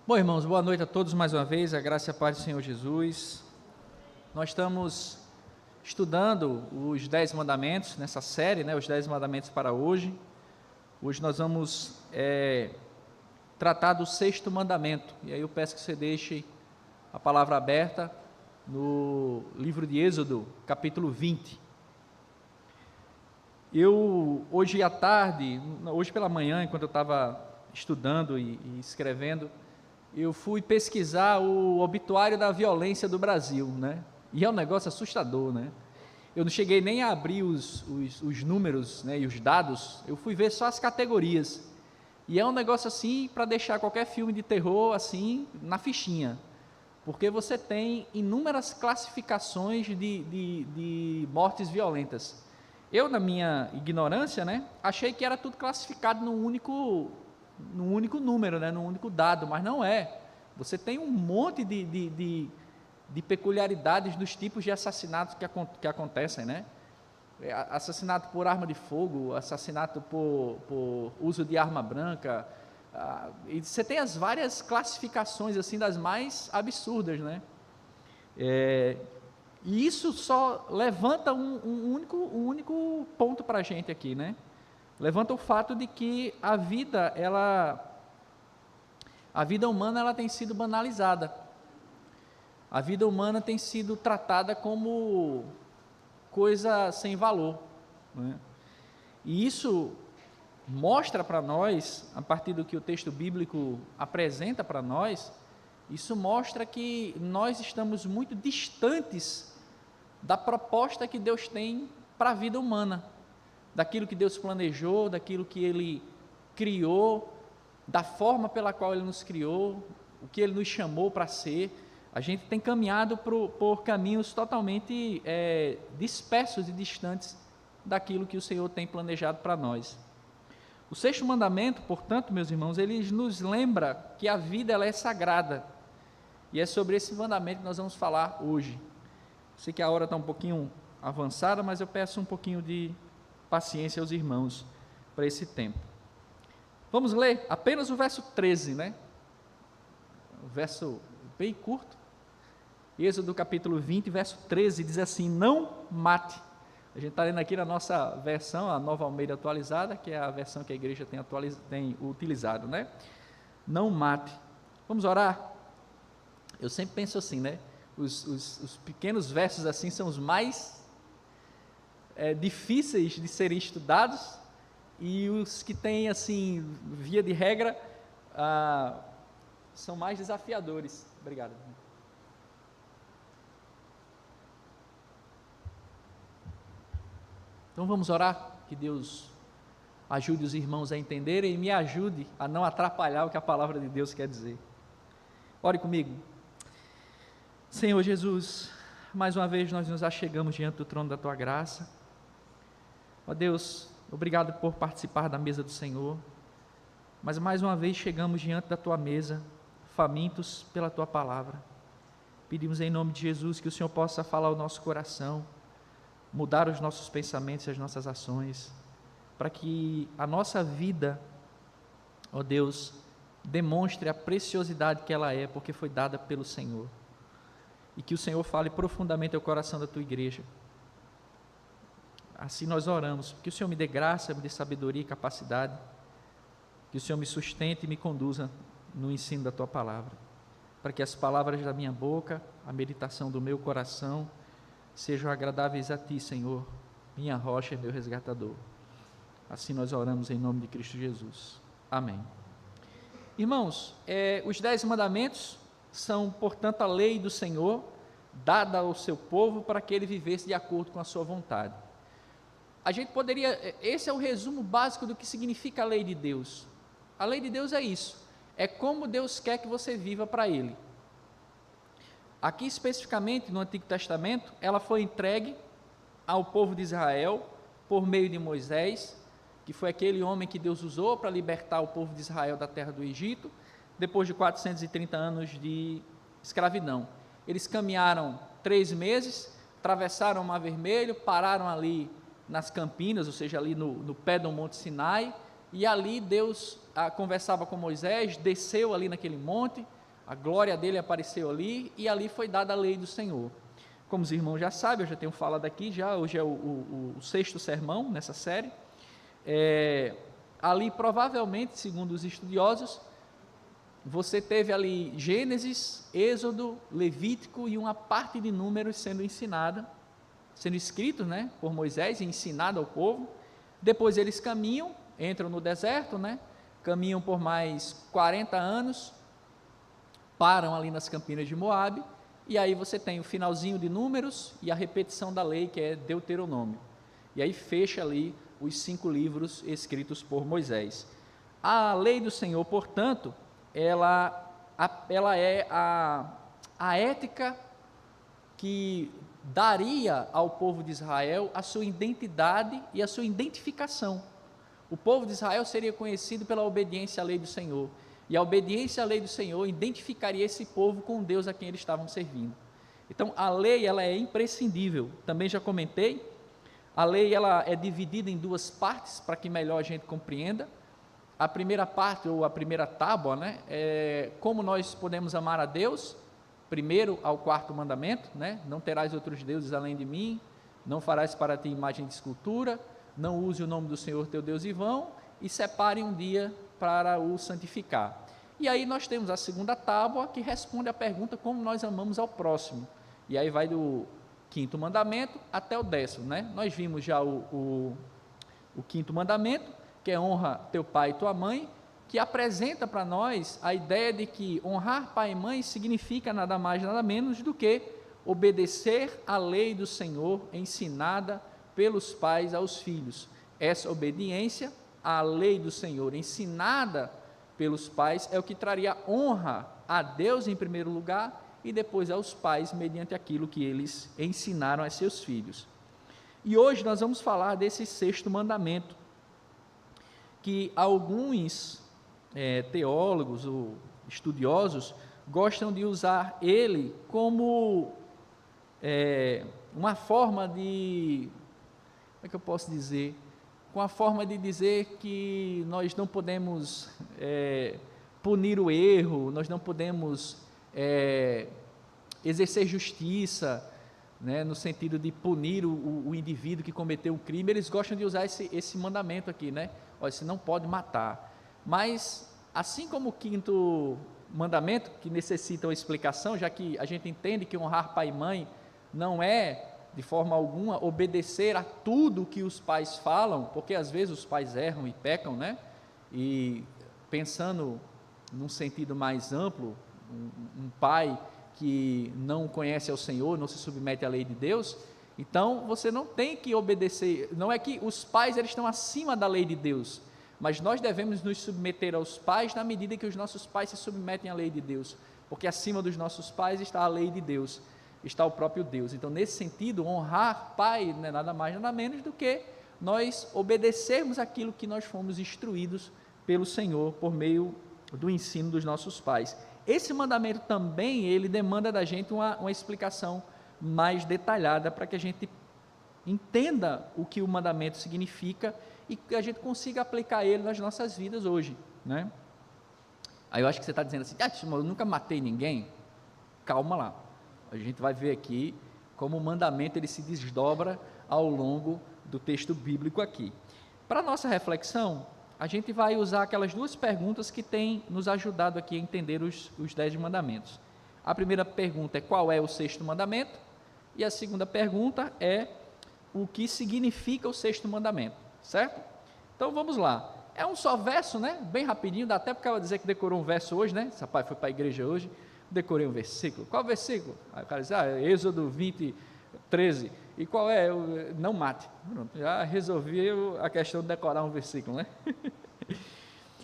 Bom, irmãos, boa noite a todos mais uma vez, a graça e a paz do Senhor Jesus. Nós estamos estudando os 10 mandamentos nessa série, os 10 mandamentos para hoje. Hoje nós vamos tratar do 6º mandamento, e aí eu peço que você deixe a palavra aberta no livro de Êxodo, capítulo 20. Hoje à tarde, hoje pela manhã, enquanto eu estava estudando e escrevendo, eu fui pesquisar o obituário da violência do Brasil, e é um negócio assustador, Eu não cheguei nem a abrir os números, e os dados, eu fui ver só as categorias, e é um negócio assim, para deixar qualquer filme de terror, assim, na fichinha, porque você tem inúmeras classificações de mortes violentas. Eu, na minha ignorância, achei que era tudo classificado num único número, num único dado, mas não é. Você tem um monte de peculiaridades dos tipos de assassinatos que acontecem, Assassinato por arma de fogo, assassinato por uso de arma branca, e você tem as várias classificações assim das mais absurdas, E isso só levanta um único ponto para a gente aqui, Levanta o fato de que a vida humana ela tem sido banalizada. A vida humana tem sido tratada como coisa sem valor, E isso mostra para nós, a partir do que o texto bíblico apresenta para nós, isso mostra que nós estamos muito distantes da proposta que Deus tem para a vida humana, daquilo que Deus planejou, daquilo que Ele criou, da forma pela qual Ele nos criou, o que Ele nos chamou para ser. A gente tem caminhado por caminhos totalmente dispersos e distantes daquilo que o Senhor tem planejado para nós. O 6º mandamento, portanto, meus irmãos, ele nos lembra que a vida ela é sagrada, e é sobre esse mandamento que nós vamos falar hoje. Sei que a hora está um pouquinho avançada, mas eu peço um pouquinho de paciência aos irmãos para esse tempo. Vamos ler apenas o verso 13, Um verso bem curto. Êxodo capítulo 20, verso 13, diz assim: não mate. A gente está lendo aqui na nossa versão, a Nova Almeida atualizada, que é a versão que a igreja tem utilizado, Não mate. Vamos orar? Eu sempre penso assim, Os pequenos versos assim são os mais difíceis de serem estudados, e os que têm, assim, via de regra, são mais desafiadores. Obrigado. Então vamos orar, que Deus ajude os irmãos a entenderem e me ajude a não atrapalhar o que a palavra de Deus quer dizer. Ore comigo. Senhor Jesus, mais uma vez nós nos achegamos diante do trono da Tua graça. Ó Deus, obrigado por participar da mesa do Senhor, mas mais uma vez chegamos diante da Tua mesa, famintos pela Tua palavra. Pedimos em nome de Jesus que o Senhor possa falar ao nosso coração, mudar os nossos pensamentos e as nossas ações, para que a nossa vida, ó Deus, demonstre a preciosidade que ela é, porque foi dada pelo Senhor, e que o Senhor fale profundamente ao coração da Tua igreja. Assim nós oramos, que o Senhor me dê graça, me dê sabedoria e capacidade, que o Senhor me sustente e me conduza no ensino da Tua palavra, para que as palavras da minha boca, a meditação do meu coração, sejam agradáveis a Ti, Senhor, minha rocha e meu resgatador. Assim nós oramos em nome de Cristo Jesus. Amém. Irmãos, os 10 mandamentos são, portanto, a lei do Senhor, dada ao seu povo para que ele vivesse de acordo com a sua vontade. A gente poderia, esse é o resumo básico do que significa a lei de Deus. A lei de Deus é isso, é como Deus quer que você viva para Ele. Aqui especificamente no Antigo Testamento, ela foi entregue ao povo de Israel por meio de Moisés, que foi aquele homem que Deus usou para libertar o povo de Israel da terra do Egito, depois de 430 anos de escravidão. Eles caminharam 3 meses, atravessaram o Mar Vermelho, pararam ali nas Campinas, ou seja, ali no pé do Monte Sinai, e ali Deus conversava com Moisés, desceu ali naquele monte, a glória dele apareceu ali, e ali foi dada a lei do Senhor. Como os irmãos já sabem, eu já tenho falado aqui, hoje é o sexto sermão nessa série. Ali provavelmente, segundo os estudiosos, você teve ali Gênesis, Êxodo, Levítico e uma parte de Números sendo ensinada, sendo escritos, né, por Moisés e ensinado ao povo. Depois eles caminham, entram no deserto, né, caminham por mais 40 anos, param ali nas campinas de Moabe, e aí você tem o finalzinho de Números e a repetição da lei, que é Deuteronômio. E aí fecha ali os 5 livros escritos por Moisés. A lei do Senhor, portanto, ela é a ética que daria ao povo de Israel a sua identidade e a sua identificação. O povo de Israel seria conhecido pela obediência à lei do Senhor, e a obediência à lei do Senhor identificaria esse povo com o Deus a quem eles estavam servindo. Então, a lei ela é imprescindível. Também já comentei, a lei ela é dividida em 2 partes para que melhor a gente compreenda. A primeira parte, ou a primeira tábua, né, é como nós podemos amar a Deus, primeiro ao 4º mandamento, né, não terás outros deuses além de mim, não farás para ti imagem de escultura, não use o nome do Senhor teu Deus em vão, e separe um dia para o santificar. E aí nós temos a segunda tábua, que responde à pergunta como nós amamos ao próximo, e aí vai do 5º mandamento até o 10º, né? Nós vimos já o 5º mandamento, que é honra teu pai e tua mãe, que apresenta para nós a ideia de que honrar pai e mãe significa nada mais, nada menos do que obedecer à lei do Senhor ensinada pelos pais aos filhos. Essa obediência à lei do Senhor ensinada pelos pais é o que traria honra a Deus em primeiro lugar e depois aos pais mediante aquilo que eles ensinaram a seus filhos. E hoje nós vamos falar desse 6º mandamento, que alguns teólogos ou estudiosos gostam de usar ele como uma forma de, como é que eu posso dizer, uma forma de dizer que nós não podemos punir o erro, nós não podemos exercer justiça, né, no sentido de punir o indivíduo que cometeu o crime. Eles gostam de usar esse mandamento aqui, né? Olha, você não pode matar. Mas, assim como o 5º mandamento, que necessita uma explicação, já que a gente entende que honrar pai e mãe não é, de forma alguma, obedecer a tudo que os pais falam, porque às vezes os pais erram e pecam, né? E pensando num sentido mais amplo, um pai que não conhece ao Senhor, não se submete à lei de Deus, então você não tem que obedecer. Não é que os pais eles estão acima da lei de Deus, mas nós devemos nos submeter aos pais na medida que os nossos pais se submetem à lei de Deus, porque acima dos nossos pais está a lei de Deus, está o próprio Deus. Então, nesse sentido, honrar pai não é nada mais, nada menos do que nós obedecermos aquilo que nós fomos instruídos pelo Senhor por meio do ensino dos nossos pais. Esse mandamento também, ele demanda da gente uma explicação mais detalhada para que a gente entenda o que o mandamento significa e que a gente consiga aplicar ele nas nossas vidas hoje, né? Aí eu acho que você está dizendo assim, eu nunca matei ninguém. Calma lá, a gente vai ver aqui como o mandamento ele se desdobra ao longo do texto bíblico aqui. Para nossa reflexão, a gente vai usar aquelas 2 perguntas que têm nos ajudado aqui a entender os 10 mandamentos. A primeira pergunta é qual é o 6º mandamento, e a segunda pergunta é o que significa o 6º mandamento, certo? Então vamos lá. É um só verso, né? Bem rapidinho, dá até para ela dizer que decorou um verso hoje, né? Esse rapaz foi para a igreja hoje, decorei um versículo. Qual versículo? Aí o cara diz, Êxodo 20, 13. E qual é? Não mate. Pronto, já resolvi a questão de decorar um versículo, né?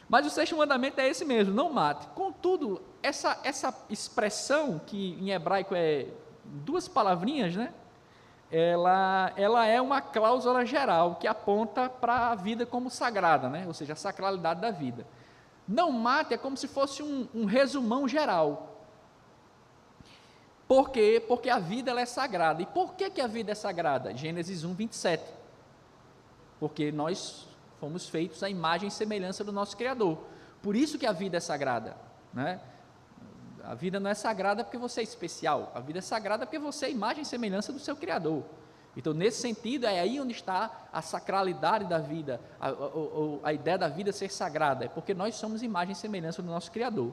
Mas o 6º mandamento é esse mesmo, não mate. Contudo, essa expressão, que em hebraico é 2 palavrinhas, né? Ela é uma cláusula geral que aponta para a vida como sagrada, né? Ou seja, a sacralidade da vida. Não mate é como se fosse um resumão geral. Por quê? Porque a vida ela é sagrada. E por que a vida é sagrada? Gênesis 1, 27. Porque nós fomos feitos à imagem e semelhança do nosso Criador. Por isso que a vida é sagrada, né? A vida não é sagrada porque você é especial, a vida é sagrada porque você é imagem e semelhança do seu Criador. Então, nesse sentido, é aí onde está a sacralidade da vida, a ideia da vida ser sagrada, é porque nós somos imagem e semelhança do nosso Criador.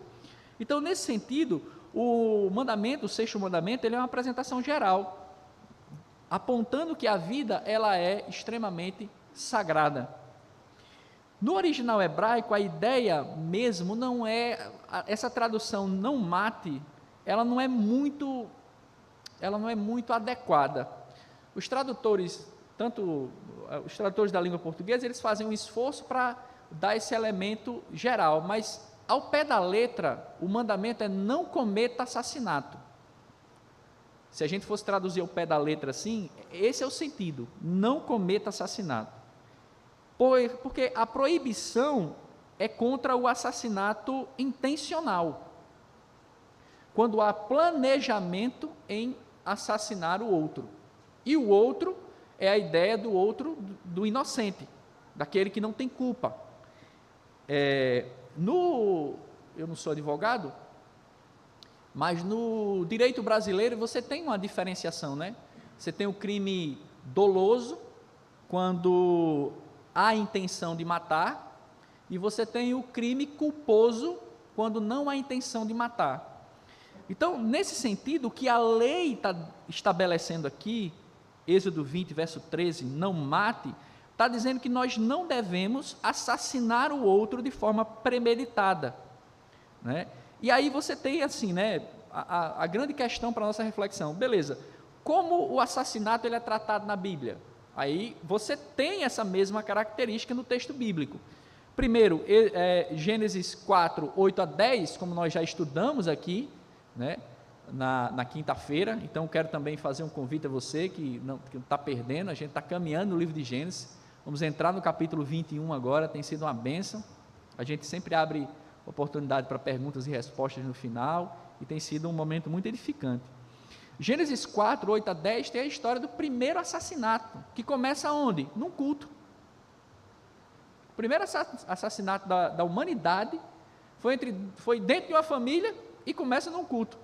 Então, nesse sentido, o mandamento, o sexto mandamento, ele é uma apresentação geral, apontando que a vida, ela é extremamente sagrada. No original hebraico, a ideia mesmo não é, essa tradução não mate, ela não é muito adequada. Os tradutores, tanto os tradutores da língua portuguesa, eles fazem um esforço para dar esse elemento geral, mas ao pé da letra, o mandamento é não cometa assassinato. Se a gente fosse traduzir ao pé da letra assim, esse é o sentido, não cometa assassinato. Porque a proibição é contra o assassinato intencional, quando há planejamento em assassinar o outro. E o outro é a ideia do outro, do inocente, daquele que não tem culpa. Eu não sou advogado, mas no direito brasileiro você tem uma diferenciação, né? Você tem o crime doloso, quando há intenção de matar, e você tem o crime culposo, quando não há intenção de matar. Então, nesse sentido, o que a lei está estabelecendo aqui, Êxodo 20, verso 13, não mate, está dizendo que nós não devemos assassinar o outro de forma premeditada, né? E aí você tem assim, né, a grande questão para a nossa reflexão, beleza, como o assassinato ele é tratado na Bíblia? Aí você tem essa mesma característica no texto bíblico. Primeiro, Gênesis 4, 8 a 10, como nós já estudamos aqui, né, na quinta-feira. Então quero também fazer um convite a você que não está perdendo, a gente está caminhando no livro de Gênesis, vamos entrar no capítulo 21 agora, tem sido uma bênção, a gente sempre abre oportunidade para perguntas e respostas no final, e tem sido um momento muito edificante. Gênesis 4, 8 a 10 tem a história do primeiro assassinato, que começa onde? Num culto. O primeiro assassinato da humanidade foi dentro de uma família e começa num culto,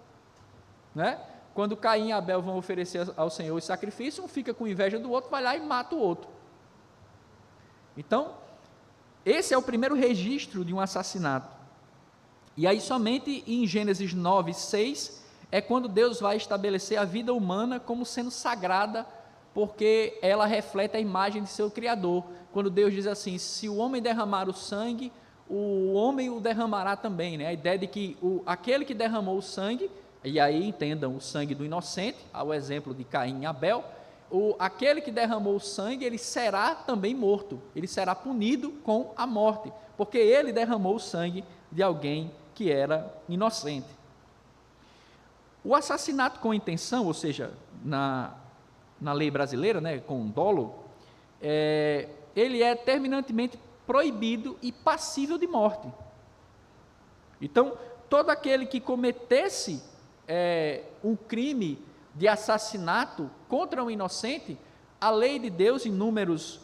né? Quando Caim e Abel vão oferecer ao Senhor o sacrifício, um fica com inveja do outro, vai lá e mata o outro. Então, esse é o primeiro registro de um assassinato. E aí somente em Gênesis 9, 6, é quando Deus vai estabelecer a vida humana como sendo sagrada, porque ela reflete a imagem de seu Criador. Quando Deus diz assim, se o homem derramar o sangue, o homem o derramará também, né? A ideia de que aquele que derramou o sangue, e aí entendam o sangue do inocente, ao exemplo de Caim e Abel, aquele que derramou o sangue, ele será também morto, ele será punido com a morte, porque ele derramou o sangue de alguém que era inocente. O assassinato com intenção, ou seja, na lei brasileira, né, com dolo, ele é terminantemente proibido e passível de morte. Então, todo aquele que cometesse um crime de assassinato contra um inocente, a lei de Deus, em Números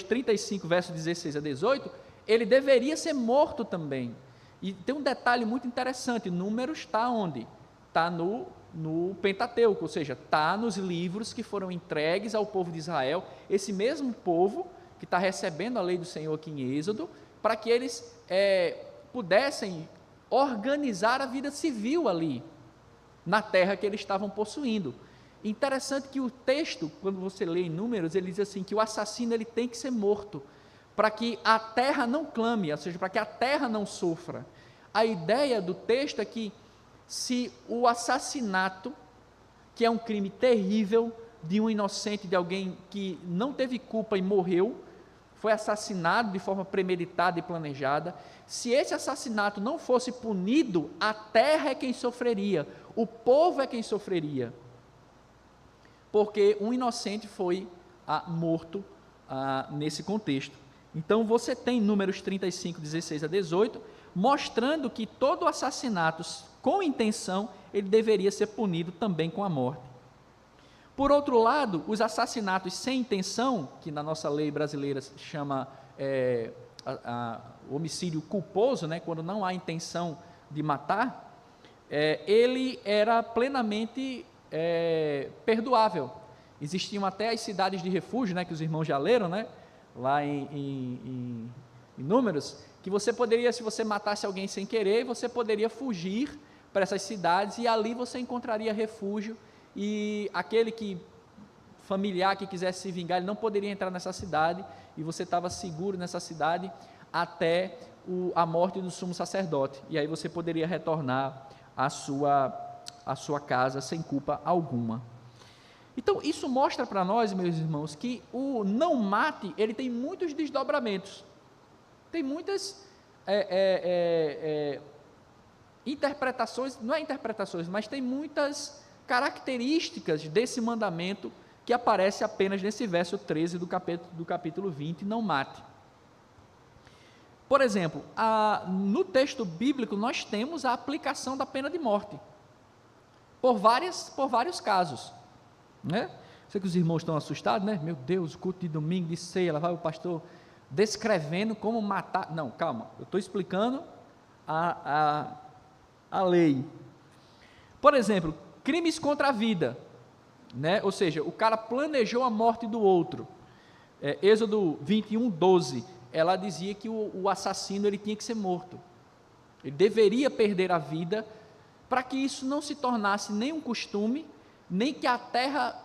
35, versos 16 a 18, ele deveria ser morto também. E tem um detalhe muito interessante, Números está onde? Está no Pentateuco, ou seja, está nos livros que foram entregues ao povo de Israel, esse mesmo povo que está recebendo a lei do Senhor aqui em Êxodo, para que eles pudessem organizar a vida civil ali, na terra que eles estavam possuindo. Interessante que o texto, quando você lê em Números, ele diz assim, que o assassino ele tem que ser morto, para que a terra não clame, ou seja, para que a terra não sofra. A ideia do texto é que se o assassinato, que é um crime terrível, de um inocente, de alguém que não teve culpa e morreu, foi assassinado de forma premeditada e planejada, se esse assassinato não fosse punido, a terra é quem sofreria, o povo é quem sofreria, porque um inocente foi morto nesse contexto. Então você tem Números 35, 16 a 18, mostrando que todo assassinato com intenção, ele deveria ser punido também com a morte. Por outro lado, os assassinatos sem intenção, que na nossa lei brasileira se chama homicídio culposo, né, quando não há intenção de matar, ele era plenamente perdoável. Existiam até as cidades de refúgio, né, que os irmãos já leram, né, lá em Números, que você poderia, se você matasse alguém sem querer, você poderia fugir para essas cidades e ali você encontraria refúgio, e aquele familiar que quisesse se vingar, ele não poderia entrar nessa cidade, e você estava seguro nessa cidade até a morte do sumo sacerdote, e aí você poderia retornar à sua casa sem culpa alguma. Então isso mostra para nós, meus irmãos, que o não mate, ele tem muitos desdobramentos, tem muitas interpretações, não é interpretações, mas tem muitas características desse mandamento que aparece apenas nesse verso 13 do capítulo 20, não mate. Por exemplo, no texto bíblico nós temos a aplicação da pena de morte, por vários casos, né? Sei que os irmãos estão assustados, né? Meu Deus, culto de domingo, de ceia, lá vai o pastor descrevendo como matar. Não, calma, eu estou explicando a lei. Por exemplo, crimes contra a vida, né? Ou seja, o cara planejou a morte do outro. Êxodo 21:12, ela dizia que o assassino ele tinha que ser morto, ele deveria perder a vida, para que isso não se tornasse nem um costume, nem que a terra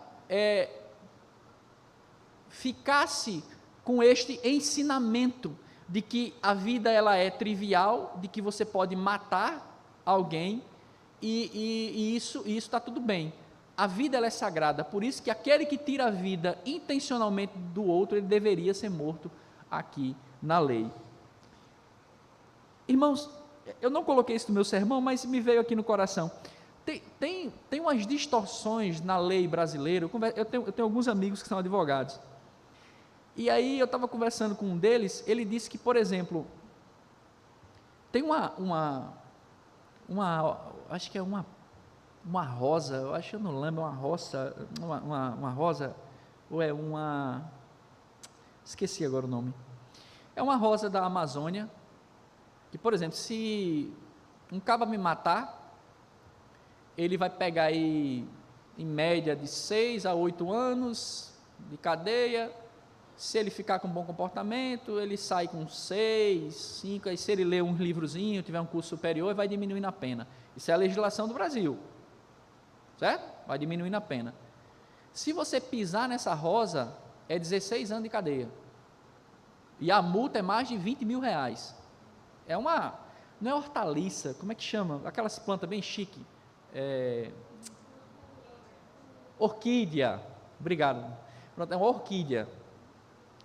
ficasse com este ensinamento de que a vida ela é trivial, de que você pode matar alguém e isso está tudo bem. A vida ela é sagrada, por isso que aquele que tira a vida intencionalmente do outro, ele deveria ser morto aqui na lei. Irmãos, eu não coloquei isso no meu sermão, mas me veio aqui no coração. Tem umas distorções na lei brasileira. Eu tenho alguns amigos que são advogados, e aí eu estava conversando com um deles, ele disse que, por exemplo, tem acho que é uma rosa, eu acho que eu não lembro, uma rosa, ou é esqueci agora o nome, é uma rosa da Amazônia, que, por exemplo, se um cabra me matar, ele vai pegar aí, em média, de 6 a 8 anos de cadeia. Se ele ficar com bom comportamento, ele sai com 6, 5, aí se ele ler um livrozinho, tiver um curso superior, vai diminuindo a pena. Isso é a legislação do Brasil, certo? Vai diminuindo a pena. Se você pisar nessa rosa, é 16 anos de cadeia, e a multa é mais de 20 mil reais. Não é hortaliça, como é que chama? Aquelas plantas bem chique, orquídea, obrigado, pronto, é uma orquídea.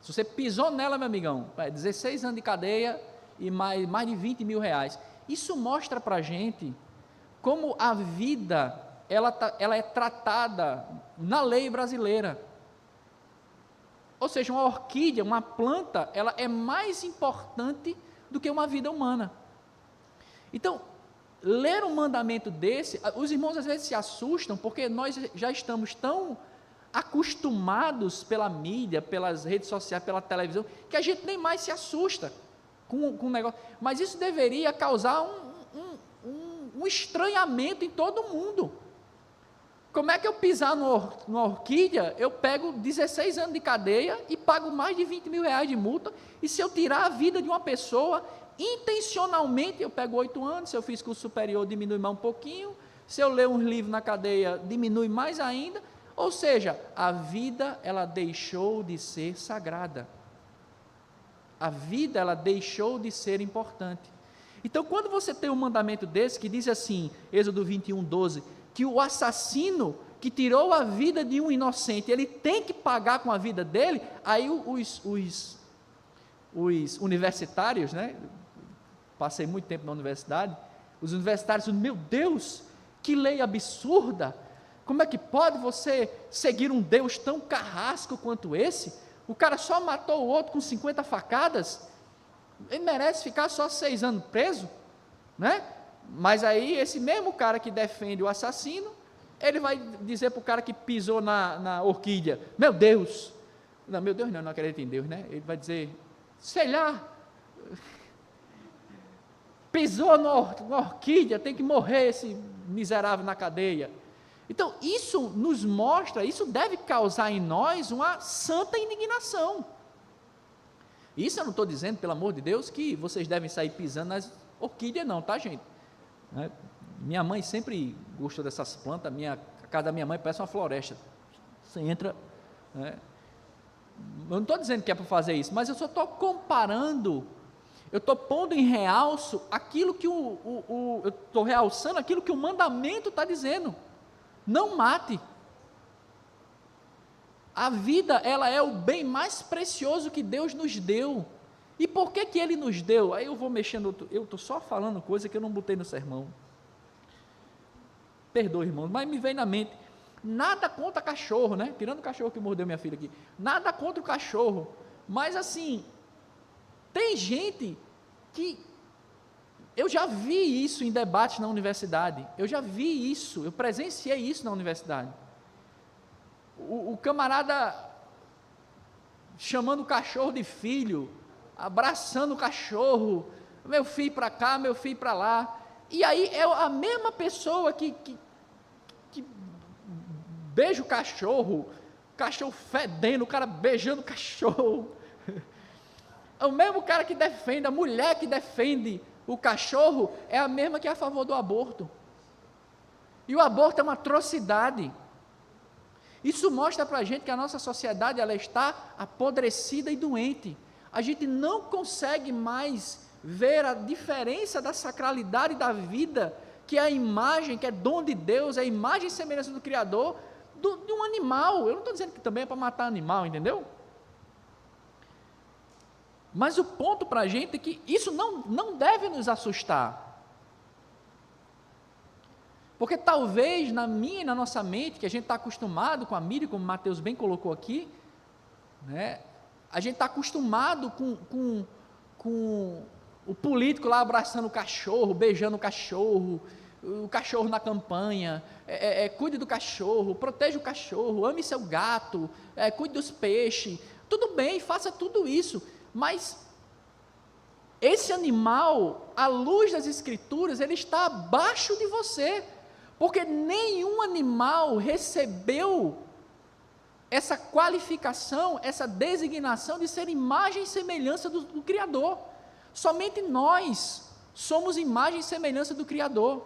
Se você pisou nela, meu amigão, 16 anos de cadeia e mais de 20 mil reais. Isso mostra para a gente como a vida ela é tratada na lei brasileira. Ou seja, uma orquídea, uma planta, ela é mais importante do que uma vida humana. Então, ler um mandamento desse, os irmãos às vezes se assustam, porque nós já estamos tão acostumados pela mídia, pelas redes sociais, pela televisão, que a gente nem mais se assusta com o negócio. Mas isso deveria causar um estranhamento em todo mundo. Como é que eu pisar numa orquídea, eu pego 16 anos de cadeia e pago mais de 20 mil reais de multa, e se eu tirar a vida de uma pessoa, intencionalmente eu pego 8 anos, se eu fiz curso superior, diminui mais um pouquinho, se eu ler um livro na cadeia, diminui mais ainda. Ou seja, a vida ela deixou de ser sagrada, a vida ela deixou de ser importante. Então, quando você tem um mandamento desse, que diz assim, Êxodo 21:12, que o assassino que tirou a vida de um inocente, ele tem que pagar com a vida dele, aí os universitários, né, passei muito tempo na universidade, os universitários dizem, meu Deus, que lei absurda, como é que pode você seguir um Deus tão carrasco quanto esse? O cara só matou o outro com 50 facadas, ele merece ficar só 6 anos preso, né? Mas aí esse mesmo cara que defende o assassino, ele vai dizer para o cara que pisou na orquídea, meu Deus, não não acredita em Deus, né? Ele vai dizer, sei lá, pisou na orquídea, tem que morrer esse miserável na cadeia. Então, isso nos mostra, isso deve causar em nós uma santa indignação. Isso eu não estou dizendo, pelo amor de Deus, que vocês devem sair pisando nas orquídeas não, tá, gente? Minha mãe sempre gostou dessas plantas, a casa da minha mãe parece uma floresta. Você entra, né? Eu não estou dizendo que é para fazer isso, mas eu só estou comparando, eu estou pondo em realço aquilo que eu estou realçando aquilo que o mandamento está dizendo. Não mate. A vida, ela é o bem mais precioso que Deus nos deu. E por que Ele nos deu? Aí eu vou mexendo, eu estou só falando coisa que eu não botei no sermão. Perdoe, irmãos, mas me vem na mente. Nada contra cachorro, né? Tirando o cachorro que mordeu minha filha aqui. Nada contra o cachorro. Mas assim, tem gente que... Eu já vi isso em debates na universidade. Eu já vi isso, eu presenciei isso na universidade. O camarada chamando o cachorro de filho, abraçando o cachorro, meu filho para cá, meu filho para lá. E aí é a mesma pessoa que beija o cachorro fedendo, o cara beijando o cachorro. É o mesmo cara que defende, a mulher que defende o cachorro é a mesma que é a favor do aborto. E o aborto é uma atrocidade. Isso mostra para a gente que a nossa sociedade ela está apodrecida e doente. A gente não consegue mais ver a diferença da sacralidade da vida, que é a imagem, que é dom de Deus, é a imagem e semelhança do Criador, de um animal. Eu não estou dizendo que também é para matar animal, entendeu? Mas o ponto para a gente é que isso não deve nos assustar. Porque talvez na minha e na nossa mente, que a gente está acostumado com a mídia, como o Mateus bem colocou aqui, né, a gente está acostumado com o político lá abraçando o cachorro, beijando o cachorro na campanha, cuide do cachorro, proteja o cachorro, ame seu gato, cuide dos peixes, tudo bem, faça tudo isso, mas esse animal, à luz das Escrituras, ele está abaixo de você, porque nenhum animal recebeu essa qualificação, essa designação de ser imagem e semelhança do Criador. Somente nós somos imagem e semelhança do Criador.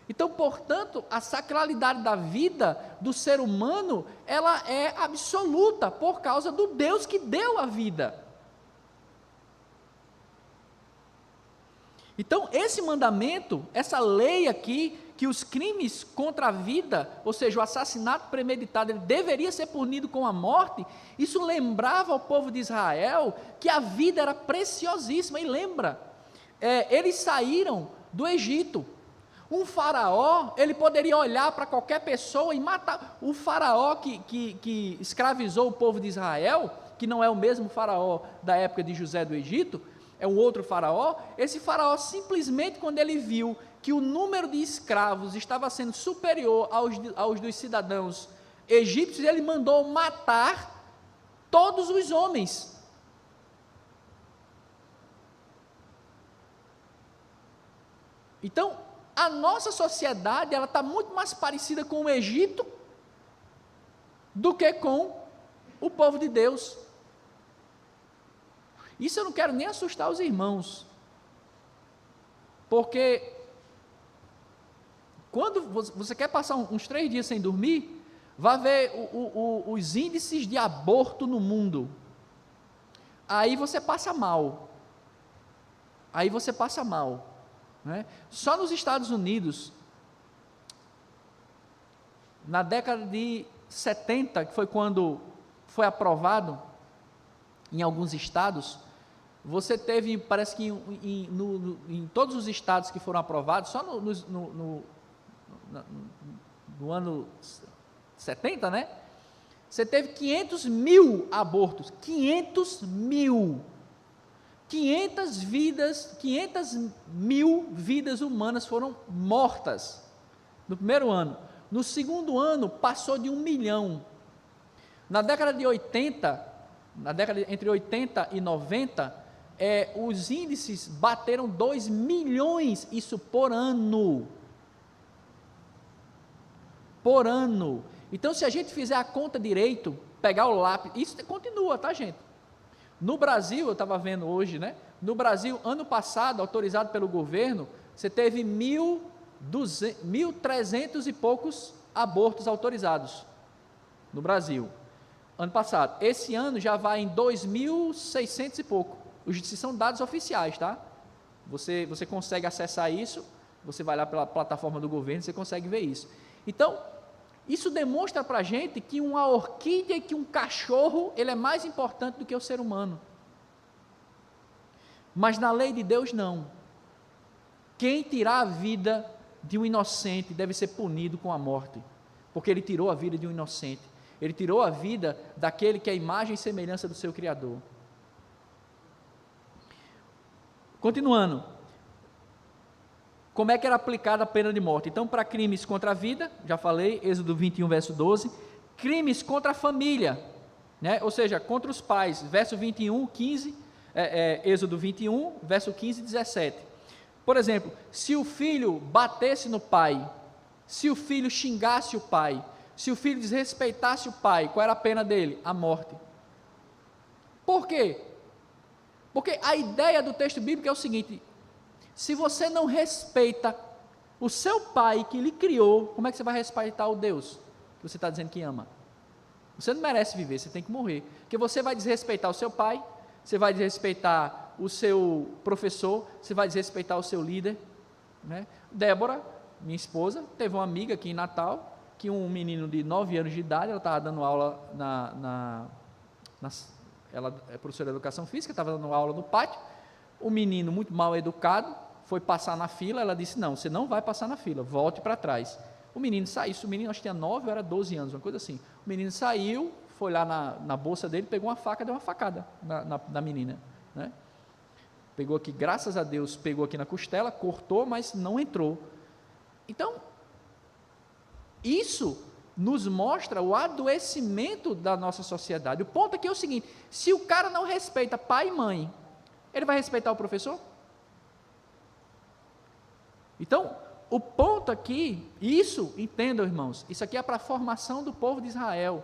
Então, portanto, a sacralidade da vida do ser humano, ela é absoluta por causa do Deus que deu a vida. Então, esse mandamento, essa lei aqui, que os crimes contra a vida, ou seja, o assassinato premeditado, ele deveria ser punido com a morte, isso lembrava ao povo de Israel que a vida era preciosíssima. E lembra, eles saíram do Egito. Um faraó, ele poderia olhar para qualquer pessoa e matar. O faraó que escravizou o povo de Israel, que não é o mesmo faraó da época de José do Egito, é um outro faraó. Esse faraó simplesmente, quando ele viu que o número de escravos estava sendo superior aos dos cidadãos egípcios, ele mandou matar todos os homens. Então, a nossa sociedade, ela está muito mais parecida com o Egito do que com o povo de Deus. Isso eu não quero nem assustar os irmãos, porque quando você quer passar uns 3 dias sem dormir, vá ver os índices de aborto no mundo, aí você passa mal, né? Só nos Estados Unidos, na década de 70, que foi quando foi aprovado em alguns estados, você teve, parece que em todos os estados que foram aprovados, só no ano 70, né? Você teve 500 mil abortos, 500 mil, 500 mil vidas humanas foram mortas no primeiro ano. No segundo ano, passou de 1 milhão. Na década de 80, entre 80 e 90, os índices bateram 2 milhões, isso por ano. Por ano. Então, se a gente fizer a conta direito, pegar o lápis, isso continua, tá, gente? No Brasil, eu estava vendo hoje, né? No Brasil, ano passado, autorizado pelo governo, você teve 1.300 e poucos abortos autorizados no Brasil. Ano passado. Esse ano já vai em 2.600 e pouco. Os são dados oficiais, tá? Você consegue acessar isso, você vai lá pela plataforma do governo, você consegue ver isso. Então, isso demonstra para a gente que uma orquídea e que um cachorro, ele é mais importante do que o ser humano. Mas na lei de Deus, não. Quem tirar a vida de um inocente deve ser punido com a morte, porque ele tirou a vida de um inocente. Ele tirou a vida daquele que é a imagem e semelhança do seu Criador. Continuando. Como é que era aplicada a pena de morte? Então, para crimes contra a vida, já falei, Êxodo 21, verso 12. Crimes contra a família, né? Ou seja, contra os pais, verso 21, 15, Êxodo 21, verso 15 e 17. Por exemplo, se o filho batesse no pai, se o filho xingasse o pai, se o filho desrespeitasse o pai, qual era a pena dele? A morte. Por quê? Porque a ideia do texto bíblico é o seguinte: se você não respeita o seu pai que lhe criou, como é que você vai respeitar o Deus que você está dizendo que ama? Você não merece viver, você tem que morrer. Porque você vai desrespeitar o seu pai, você vai desrespeitar o seu professor, você vai desrespeitar o seu líder, né? Débora, minha esposa, teve uma amiga aqui em Natal, que um menino de 9 anos de idade, ela estava dando aula ela é professora de educação física, estava dando aula no pátio, o menino muito mal educado, foi passar na fila, ela disse, não, você não vai passar na fila, volte para trás. O menino saiu, o menino acho que tinha 9 ou era 12 anos, uma coisa assim. O menino saiu, foi lá na bolsa dele, pegou uma faca, deu uma facada na menina, né? Pegou aqui, graças a Deus, pegou aqui na costela, cortou, mas não entrou. Então, isso nos mostra o adoecimento da nossa sociedade. O ponto aqui é o seguinte: se o cara não respeita pai e mãe, ele vai respeitar o professor? Então, o ponto aqui, isso, entendam, irmãos, isso aqui é para a formação do povo de Israel.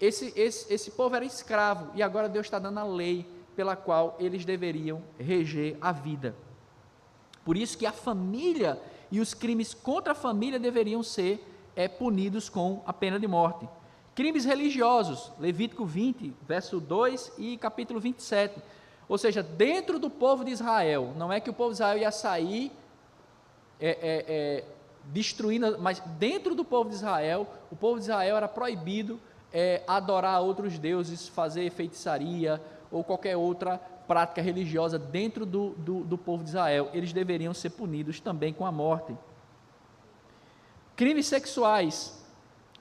Esse povo era escravo, e agora Deus está dando a lei pela qual eles deveriam reger a vida. Por isso que a família e os crimes contra a família deveriam ser punidos com a pena de morte. Crimes religiosos, Levítico 20, verso 2 e capítulo 27. Ou seja, dentro do povo de Israel, não é que o povo de Israel ia sair destruindo, mas dentro do povo de Israel, o povo de Israel era proibido adorar outros deuses, fazer feitiçaria ou qualquer outra prática religiosa dentro do povo de Israel. Eles deveriam ser punidos também com a morte. Crimes sexuais,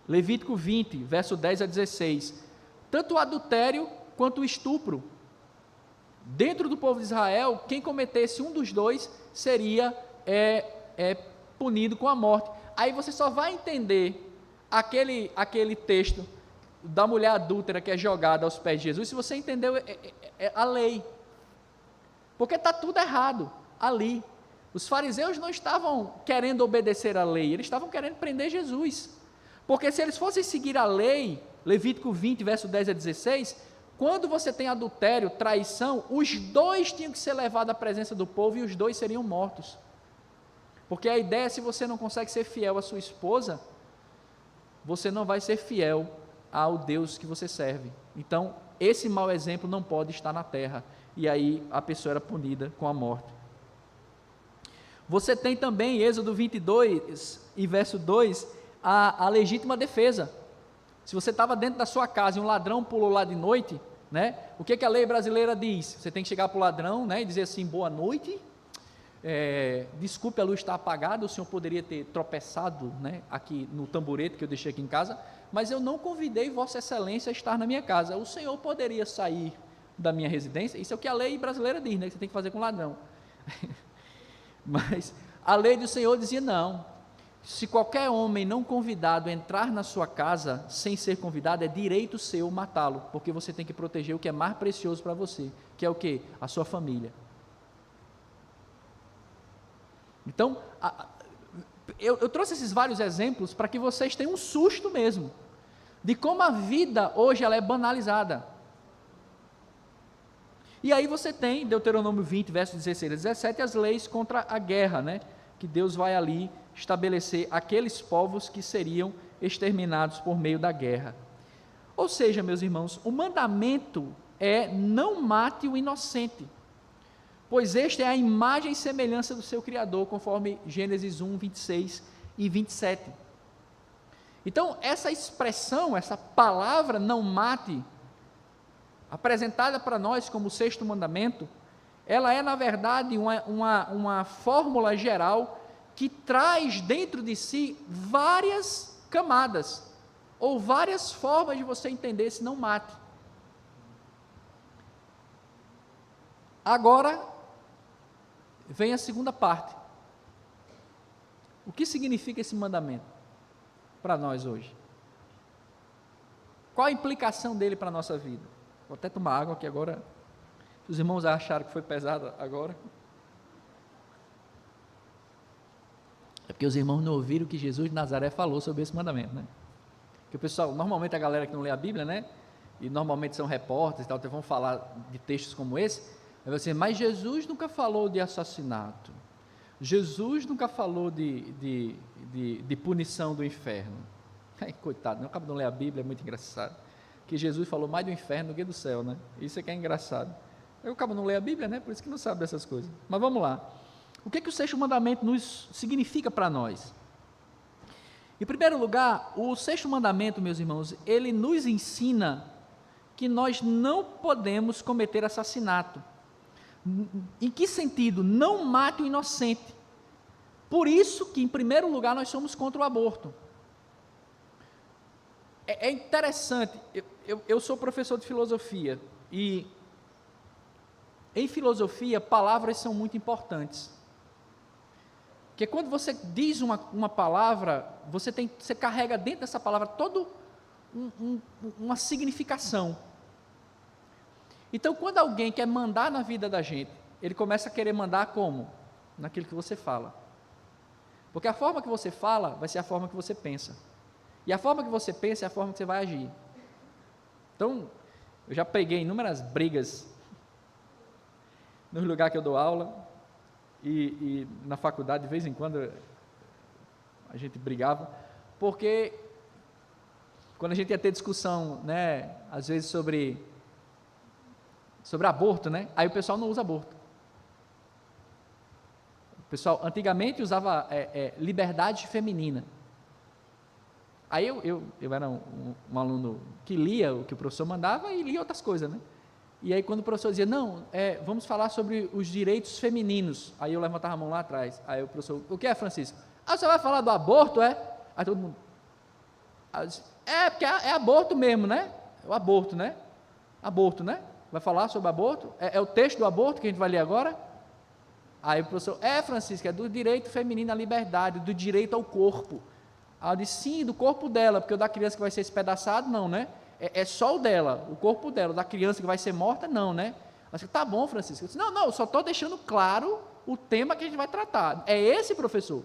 Levítico 20, verso 10 a 16. Tanto o adultério quanto o estupro. Dentro do povo de Israel, quem cometesse um dos dois seria punido com a morte. Aí você só vai entender aquele texto da mulher adúltera que é jogada aos pés de Jesus, se você entendeu a lei. Porque está tudo errado ali. Os fariseus não estavam querendo obedecer à lei, eles estavam querendo prender Jesus. Porque se eles fossem seguir a lei, Levítico 20, verso 10 a 16, quando você tem adultério, traição, os dois tinham que ser levados à presença do povo e os dois seriam mortos. Porque a ideia é, se você não consegue ser fiel à sua esposa, você não vai ser fiel ao Deus que você serve. Então, esse mau exemplo não pode estar na terra. E aí a pessoa era punida com a morte. Você tem também, Êxodo 22 e verso 2, a legítima defesa. Se você estava dentro da sua casa e um ladrão pulou lá de noite, né, o que a lei brasileira diz? Você tem que chegar para o ladrão, né, e dizer assim, boa noite, desculpe, a luz está apagada, o senhor poderia ter tropeçado, né, aqui no tamborete que eu deixei aqui em casa, mas eu não convidei Vossa Excelência a estar na minha casa, o senhor poderia sair da minha residência? Isso é o que a lei brasileira diz, né, que você tem que fazer com o ladrão. Mas a lei do Senhor dizia não, Se qualquer homem não convidado entrar na sua casa sem ser convidado, é direito seu matá-lo, porque você tem que proteger o que é mais precioso para você, que é o quê? A sua família. Então, eu trouxe esses vários exemplos para que vocês tenham um susto mesmo, de como a vida hoje ela é banalizada. E aí você tem, Deuteronômio 20, versos 16 a 17, as leis contra a guerra, né? Que Deus vai ali estabelecer aqueles povos que seriam exterminados por meio da guerra. Ou seja, meus irmãos, o mandamento é: não mate o inocente, pois este é a imagem e semelhança do seu Criador, conforme Gênesis 1, 26 e 27. Então, essa expressão, essa palavra não mate, apresentada para nós como o sexto mandamento, ela é, na verdade, uma fórmula geral que traz dentro de si várias camadas, ou várias formas de você entender esse não mate. Agora, vem a segunda parte. O que significa esse mandamento para nós hoje? Qual a implicação dele para a nossa vida? Vou até tomar água aqui agora. Os irmãos acharam que foi pesado agora. É porque os irmãos não ouviram o que Jesus de Nazaré falou sobre esse mandamento, né? Que o pessoal, normalmente a galera que não lê a Bíblia, né? E normalmente são repórteres e tal, então vão falar de textos como esse. Aí você, mas Jesus nunca falou de assassinato. Jesus nunca falou de punição do inferno. Ai, coitado, não acaba de não ler a Bíblia, é muito engraçado. Que Jesus falou mais do inferno do que do céu, né? Isso é que é engraçado. Eu acabo não ler a Bíblia, né? Por isso que não sabe dessas coisas. Mas vamos lá. O que o sexto mandamento nos significa para nós? Em primeiro lugar, o sexto mandamento, meus irmãos, ele nos ensina que nós não podemos cometer assassinato. Em que sentido? Não mate o inocente. Por isso que, em primeiro lugar, nós somos contra o aborto. É interessante, eu sou professor de filosofia, e em filosofia, palavras são muito importantes. Porque quando você diz uma palavra, você carrega dentro dessa palavra toda uma significação. Então, quando alguém quer mandar na vida da gente, ele começa a querer mandar como? Naquilo que você fala. Porque a forma que você fala vai ser a forma que você pensa. E a forma que você pensa é a forma que você vai agir. Então, eu já peguei inúmeras brigas no lugar que eu dou aula, e na faculdade, de vez em quando, a gente brigava, porque quando a gente ia ter discussão, né, às vezes sobre aborto, né, aí o pessoal não usa aborto. O pessoal antigamente usava liberdade feminina. Aí eu era um aluno que lia o que o professor mandava e lia outras coisas, né? E aí quando o professor dizia, não, vamos falar sobre os direitos femininos, aí eu levantava a mão lá atrás, aí o professor, o que é, Francisco? Você vai falar do aborto, é? Aí todo mundo, porque é aborto mesmo, né? O aborto, né? Aborto, né? Vai falar sobre aborto? É o texto do aborto que a gente vai ler agora? Aí o professor, Francisco, é do direito feminino à liberdade, do direito ao corpo. Aí eu disse, sim, do corpo dela, porque o da criança que vai ser espedaçado, não, né? É só o dela, o corpo dela, o da criança que vai ser morta, não, né? Eu disse, tá bom, Francisco. Eu disse, não, eu só estou deixando claro o tema que a gente vai tratar. É esse, professor?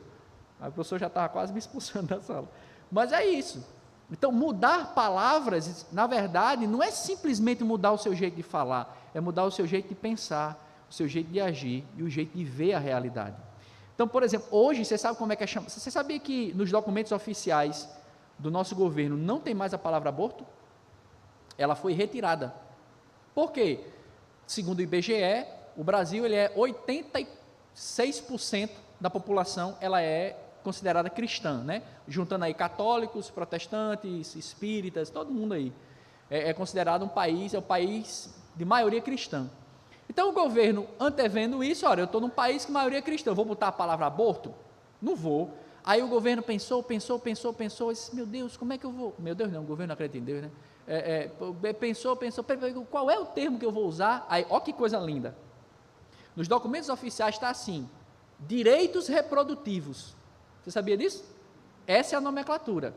Aí o professor já estava quase me expulsando da sala. Mas é isso. Então, mudar palavras, na verdade, não é simplesmente mudar o seu jeito de falar, é mudar o seu jeito de pensar, o seu jeito de agir e o jeito de ver a realidade. Então, por exemplo, hoje, você sabe como é que é chamado? Você sabia que nos documentos oficiais do nosso governo não tem mais a palavra aborto? Ela foi retirada. Por quê? Segundo o IBGE, o Brasil ele é 86% da população, ela é considerada cristã, né? Juntando aí católicos, protestantes, espíritas, todo mundo aí. É considerado um país, é o país de maioria cristã. Então o governo, antevendo isso, olha, eu estou num país que maioria é cristã, vou botar a palavra aborto? Não vou. Aí o governo pensou, e disse, meu Deus, como é que eu vou? Meu Deus não, o governo não acredita em Deus, né? Pensou, qual é o termo que eu vou usar? Aí, ó que coisa linda. Nos documentos oficiais está assim, direitos reprodutivos. Você sabia disso? Essa é a nomenclatura.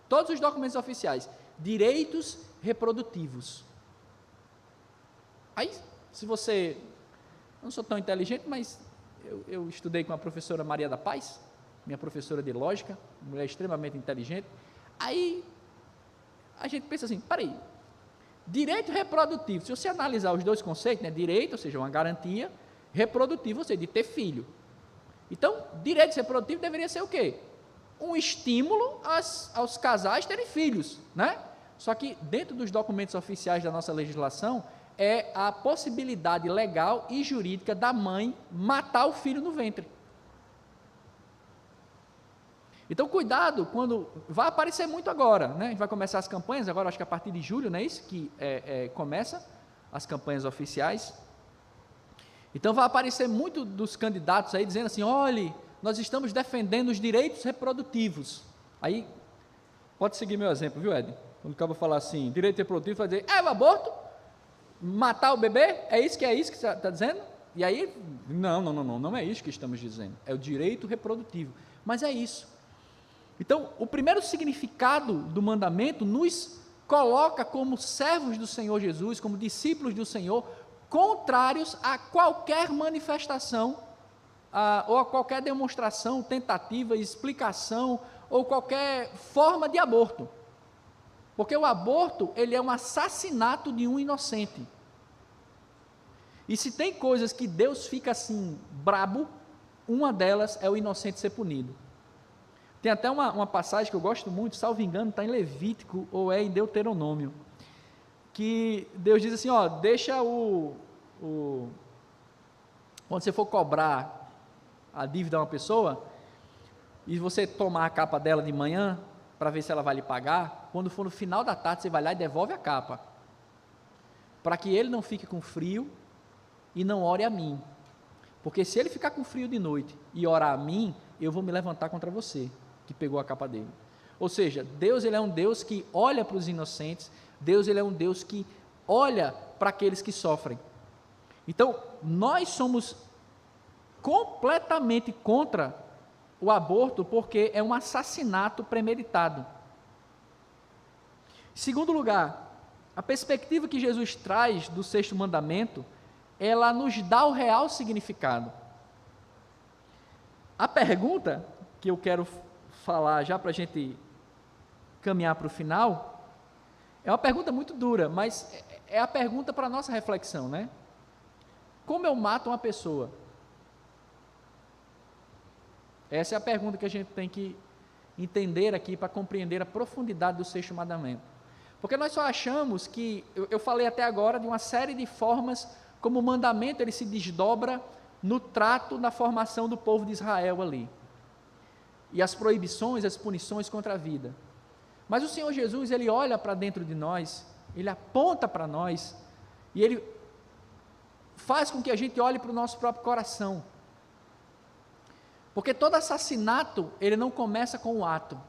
Todos os documentos oficiais. Direitos reprodutivos. Aí, se você... Eu não sou tão inteligente, mas eu estudei com a professora Maria da Paz, minha professora de lógica, mulher extremamente inteligente. Aí, a gente pensa assim, peraí, direito reprodutivo, se você analisar os dois conceitos, né, direito, ou seja, uma garantia, reprodutivo, ou seja, de ter filho. Então, direito reprodutivo deveria ser o quê? Um estímulo aos casais terem filhos, né? Só que dentro dos documentos oficiais da nossa legislação, é a possibilidade legal e jurídica da mãe matar o filho no ventre. Então, cuidado, quando vai aparecer muito agora, né? A gente vai começar as campanhas, agora acho que a partir de julho, não é isso? Que começa as campanhas oficiais. Então, vai aparecer muito dos candidatos aí dizendo assim, olhe, nós estamos defendendo os direitos reprodutivos. Aí, pode seguir meu exemplo, viu, Ed? Quando o cabo falar assim, direito reprodutivo, vai dizer, o aborto? Matar o bebê? É isso que você está dizendo? E aí, não é isso que estamos dizendo. É o direito reprodutivo. Mas é isso. Então, o primeiro significado do mandamento nos coloca como servos do Senhor Jesus, como discípulos do Senhor, contrários a qualquer manifestação, ou a qualquer demonstração, tentativa, explicação, ou qualquer forma de aborto. Porque o aborto, ele é um assassinato de um inocente. E se tem coisas que Deus fica assim, brabo, uma delas é o inocente ser punido. Tem até uma passagem que eu gosto muito, salvo engano, está em Levítico, ou é em Deuteronômio, que Deus diz assim, deixa quando você for cobrar a dívida a uma pessoa, e você tomar a capa dela de manhã, para ver se ela vai lhe pagar, quando for no final da tarde, você vai lá e devolve a capa, para que ele não fique com frio e não ore a mim, porque se ele ficar com frio de noite e orar a mim, eu vou me levantar contra você, que pegou a capa dele. Ou seja, Deus, ele é um Deus que olha para os inocentes, Deus, ele é um Deus que olha para aqueles que sofrem. Então, nós somos completamente contra o aborto, porque é um assassinato premeditado. Em segundo lugar, a perspectiva que Jesus traz do sexto mandamento, ela nos dá o real significado. A pergunta que eu quero falar já para a gente caminhar para o final, é uma pergunta muito dura, mas é a pergunta para a nossa reflexão, né? Como eu mato uma pessoa? Essa é a pergunta que a gente tem que entender aqui para compreender a profundidade do sexto mandamento. Porque nós só achamos que, eu falei até agora de uma série de formas como o mandamento ele se desdobra no trato, na formação do povo de Israel ali. E as proibições, as punições contra a vida. Mas o Senhor Jesus, ele olha para dentro de nós, ele aponta para nós, e ele faz com que a gente olhe para o nosso próprio coração. Porque todo assassinato, ele não começa com o ato,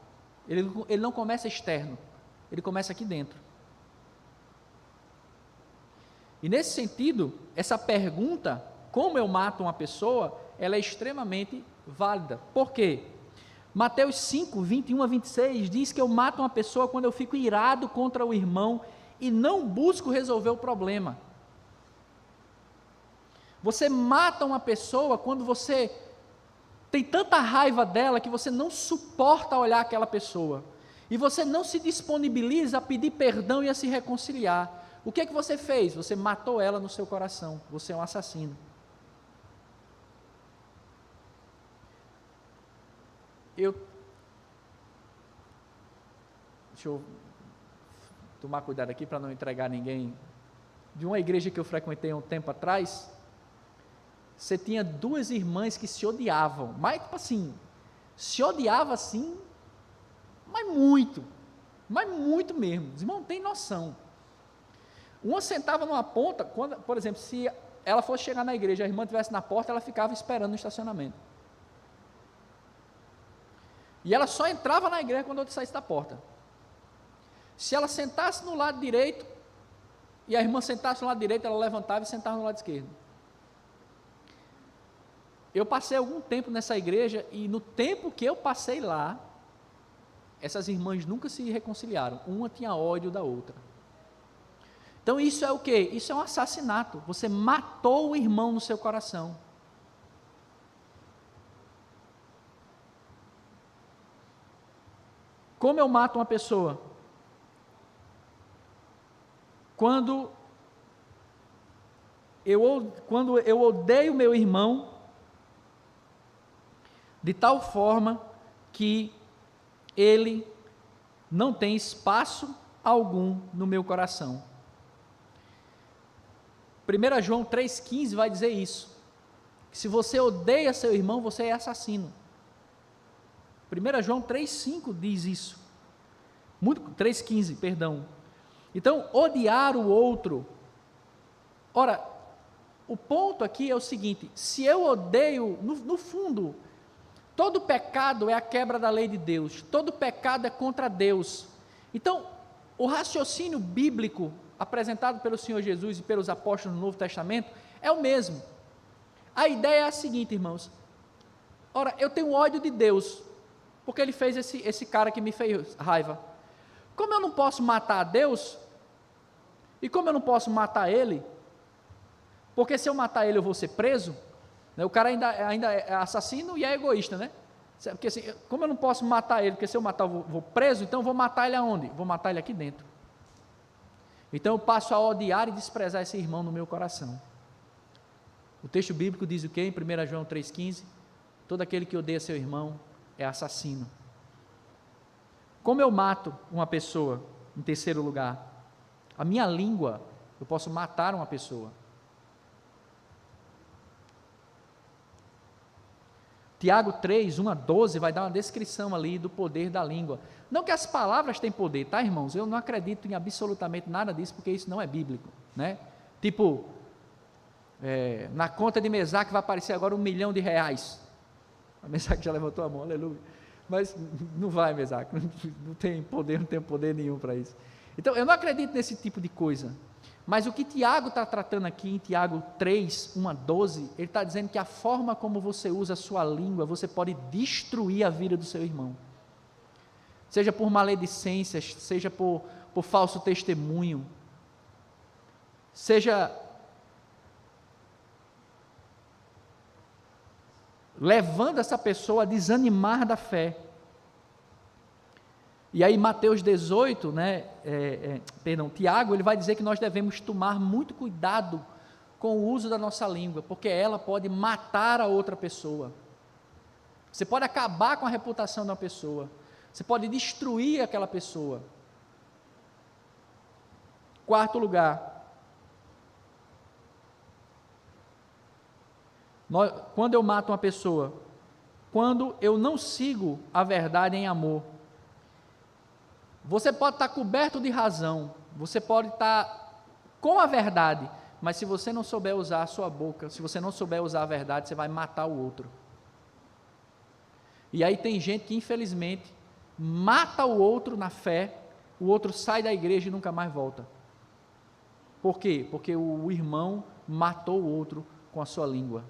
ele não começa externo, ele começa aqui dentro. E nesse sentido, essa pergunta, como eu mato uma pessoa, ela é extremamente válida. Por quê? Mateus 5, 21 a 26 diz que eu mato uma pessoa quando eu fico irado contra o irmão e não busco resolver o problema. Você mata uma pessoa quando você tem tanta raiva dela que você não suporta olhar aquela pessoa. E você não se disponibiliza a pedir perdão e a se reconciliar. O que é que você fez? Você matou ela no seu coração. Você é um assassino. Deixa eu tomar cuidado aqui para não entregar ninguém. De uma igreja que eu frequentei há um tempo atrás, você tinha duas irmãs que se odiavam, mas tipo assim, se odiava assim, mas muito mesmo. Os irmãos não têm noção. Uma sentava numa ponta, quando, por exemplo, se ela fosse chegar na igreja, a irmã estivesse na porta, ela ficava esperando no estacionamento. E ela só entrava na igreja quando a outra saísse da porta. Se ela sentasse no lado direito, e a irmã sentasse no lado direito, ela levantava e sentava no lado esquerdo. Eu passei algum tempo nessa igreja, e no tempo que eu passei lá, essas irmãs nunca se reconciliaram, uma tinha ódio da outra. Então isso é o quê? Isso é um assassinato, você matou o irmão no seu coração. Como eu mato uma pessoa? Quando eu odeio meu irmão de tal forma que ele não tem espaço algum no meu coração. 1 João 3,15 vai dizer isso, que se você odeia seu irmão, você é assassino. 1 João 3,5 diz isso, 3,15, perdão. Então, odiar o outro, ora, o ponto aqui é o seguinte, se eu odeio, no fundo, todo pecado é a quebra da lei de Deus, todo pecado é contra Deus. Então, o raciocínio bíblico apresentado pelo Senhor Jesus e pelos apóstolos no Novo Testamento é o mesmo. A ideia é a seguinte, irmãos, ora, eu tenho ódio de Deus, porque Ele fez esse cara que me fez raiva. Como eu não posso matar a Deus, e como eu não posso matar Ele, porque se eu matar Ele eu vou ser preso, né? O cara ainda é assassino e é egoísta, né? Porque assim, como eu não posso matar ele, porque se eu matar eu vou preso, então eu vou matar ele aonde? Vou matar ele aqui dentro. Então eu passo a odiar e desprezar esse irmão no meu coração. O texto bíblico diz o quê? Em 1 João 3,15, todo aquele que odeia seu irmão é assassino. Como eu mato uma pessoa? Em terceiro lugar, a minha língua, eu posso matar uma pessoa. Tiago 3, 1 a 12, vai dar uma descrição ali do poder da língua. Não que as palavras têm poder, tá, irmãos? Eu não acredito em absolutamente nada disso, porque isso não é bíblico, né? Tipo, na conta de Mesaque vai aparecer agora R$1 milhão. A Mesaque já levantou a mão, aleluia. Mas não vai, Mesaque, não tem poder nenhum para isso. Então, eu não acredito nesse tipo de coisa. Mas o que Tiago está tratando aqui em Tiago 3, 1 a 12, ele está dizendo que a forma como você usa a sua língua, você pode destruir a vida do seu irmão. Seja por maledicências, seja por falso testemunho, seja levando essa pessoa a desanimar da fé. E aí Mateus 18, Tiago, ele vai dizer que nós devemos tomar muito cuidado com o uso da nossa língua, porque ela pode matar a outra pessoa. Você pode acabar com a reputação de uma pessoa, você pode destruir aquela pessoa. Quarto lugar, quando eu mato uma pessoa, quando eu não sigo a verdade em amor. Você pode estar coberto de razão, você pode estar com a verdade, mas se você não souber usar a sua boca, se você não souber usar a verdade, você vai matar o outro. E aí tem gente que infelizmente mata o outro na fé, o outro sai da igreja e nunca mais volta. Por quê? Porque o irmão matou o outro com a sua língua.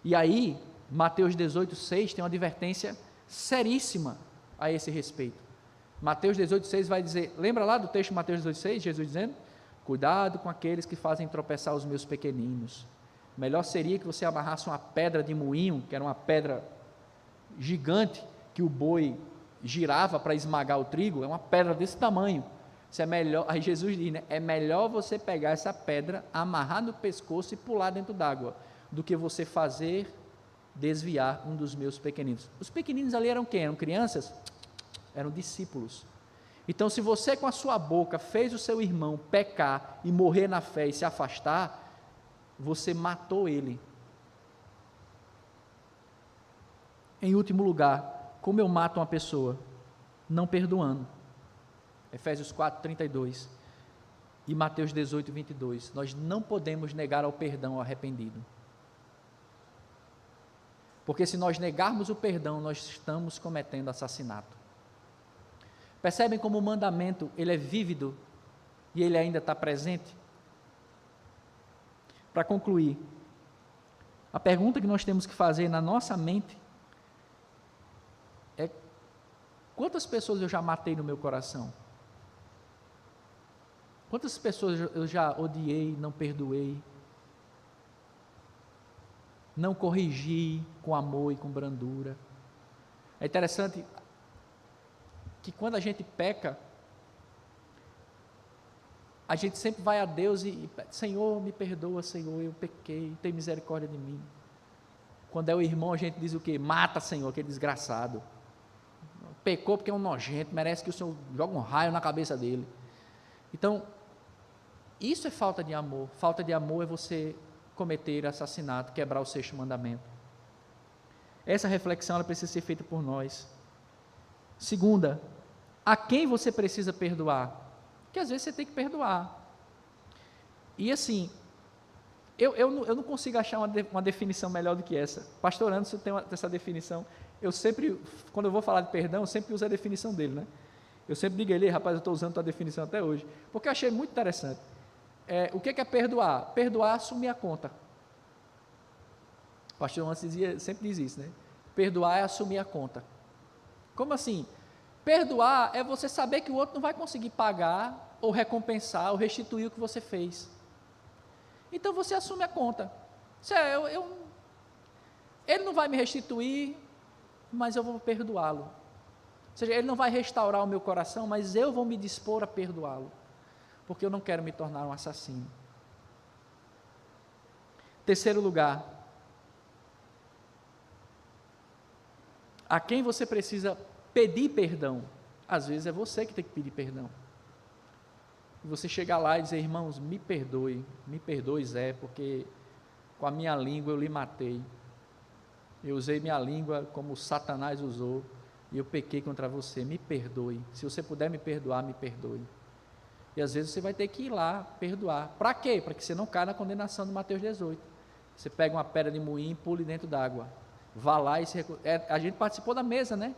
E aí, Mateus 18,6 tem uma advertência seríssima a esse respeito. Mateus 18,6 vai dizer, lembra lá do texto de Mateus 18,6, Jesus dizendo, cuidado com aqueles que fazem tropeçar os meus pequeninos, melhor seria que você amarrasse uma pedra de moinho, que era uma pedra gigante, que o boi girava para esmagar o trigo, é uma pedra desse tamanho, isso é melhor, aí Jesus diz, né, é melhor você pegar essa pedra, amarrar no pescoço e pular dentro d'água, do que você fazer desviar um dos meus pequeninos. Os pequeninos ali eram quem? Eram crianças? Eram discípulos. Então, se você com a sua boca fez o seu irmão pecar e morrer na fé e se afastar, você matou ele. Em último lugar, como eu mato uma pessoa? Não perdoando. Efésios 4:32 e Mateus 18:22. Nós não podemos negar ao perdão ao arrependido. Porque se nós negarmos o perdão, nós estamos cometendo assassinato. Percebem como o mandamento, ele é vívido e ele ainda está presente? Para concluir, a pergunta que nós temos que fazer na nossa mente é Quantas pessoas eu já matei no meu coração? Quantas pessoas eu já odiei, não perdoei, não corrigi com amor e com brandura? É interessante que quando a gente peca, a gente sempre vai a Deus e Senhor, me perdoa, Senhor, eu pequei, tem misericórdia de mim. Quando é o irmão, a gente diz o quê? Mata, Senhor, aquele desgraçado. Pecou porque é um nojento, merece que o Senhor jogue um raio na cabeça dele. Então, isso é falta de amor. Falta de amor é você cometer assassinato, quebrar o 6º mandamento. Essa reflexão ela precisa ser feita por nós. Segunda, a quem você precisa perdoar? Porque às vezes você tem que perdoar. E assim, eu não consigo achar uma definição melhor do que essa. Pastor Anderson tem essa definição. Eu sempre, quando eu vou falar de perdão, eu sempre uso a definição dele, né? Eu sempre digo a ele, rapaz, eu estou usando a tua definição até hoje, porque eu achei muito interessante. O que é perdoar? Perdoar é assumir a conta. O pastor Anderson sempre diz isso, né? Perdoar é assumir a conta. Como assim? Perdoar é você saber que o outro não vai conseguir pagar, ou recompensar, ou restituir o que você fez. Então você assume a conta. Ele não vai me restituir, mas eu vou perdoá-lo. Ou seja, ele não vai restaurar o meu coração, mas eu vou me dispor a perdoá-lo, porque eu não quero me tornar um assassino. Terceiro lugar, a quem você precisa pedir perdão? Às vezes é você que tem que pedir perdão. E você chegar lá e dizer, irmãos, me perdoe Zé, porque com a minha língua eu lhe matei. Eu usei minha língua como Satanás usou, e eu pequei contra você, me perdoe. Se você puder me perdoar, me perdoe. E às vezes você vai ter que ir lá perdoar. Para quê? Para que você não caia na condenação de Mateus 18. Você pega uma pedra de moinho e pule dentro d'água. Vá lá e a gente participou da mesa, né?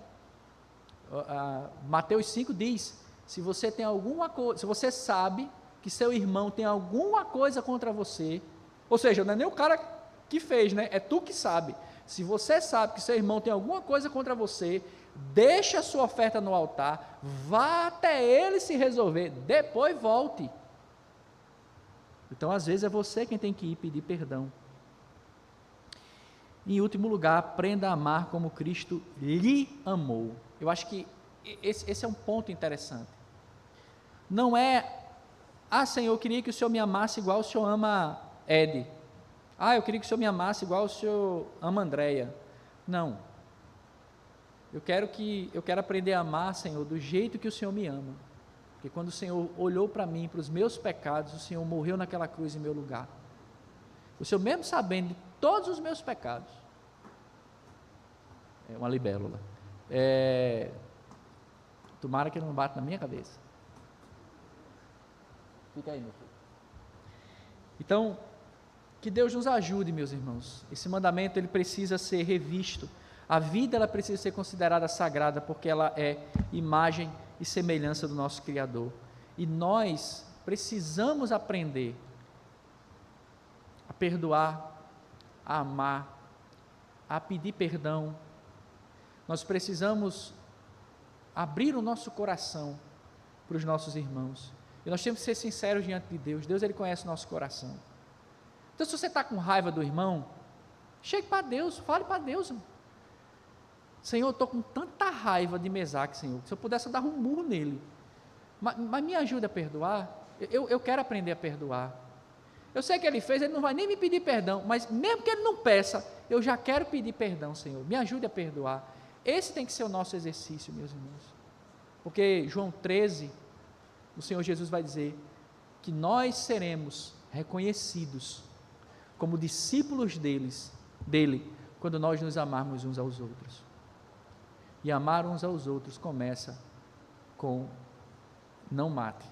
Mateus 5 diz, se você tem alguma coisa, se você sabe que seu irmão tem alguma coisa contra você, ou seja, não é nem o cara que fez, né? É tu que sabe. Se você sabe que seu irmão tem alguma coisa contra você, deixa a sua oferta no altar, vá até ele se resolver, depois volte. Então, às vezes é você quem tem que ir pedir perdão. Em último lugar, aprenda a amar como Cristo lhe amou. Eu acho que esse é um ponto interessante. Não é, Senhor, eu queria que o Senhor me amasse igual o Senhor ama Ed. Eu queria que o Senhor me amasse igual o Senhor ama Andréia. Não. Eu quero aprender a amar, Senhor, do jeito que o Senhor me ama. Porque quando o Senhor olhou para mim, para os meus pecados, o Senhor morreu naquela cruz em meu lugar. O Senhor, mesmo sabendo de todos os meus pecados, é uma libélula. Tomara que ele não bata na minha cabeça. Fica aí, meu filho. Então, que Deus nos ajude, meus irmãos. Esse mandamento ele precisa ser revisto. A vida ela precisa ser considerada sagrada, porque ela é imagem e semelhança do nosso Criador. E nós precisamos aprender a perdoar, a amar, a pedir perdão. Nós precisamos abrir o nosso coração para os nossos irmãos. E nós temos que ser sinceros diante de Deus. Deus, ele conhece o nosso coração. Então, se você está com raiva do irmão, chegue para Deus, fale para Deus. Senhor, eu estou com tanta raiva de Mesaque, Senhor, que se eu pudesse eu dar um murro nele. Mas me ajude a perdoar. Eu quero aprender a perdoar. Eu sei que ele fez, ele não vai nem me pedir perdão, mas mesmo que ele não peça, eu já quero pedir perdão, Senhor. Me ajude a perdoar. Esse tem que ser o nosso exercício, meus irmãos. Porque João 13, o Senhor Jesus vai dizer que nós seremos reconhecidos como discípulos dele, quando nós nos amarmos uns aos outros. E amar uns aos outros começa com não mate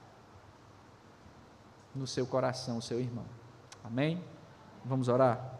no seu coração o seu irmão. Amém? Vamos orar?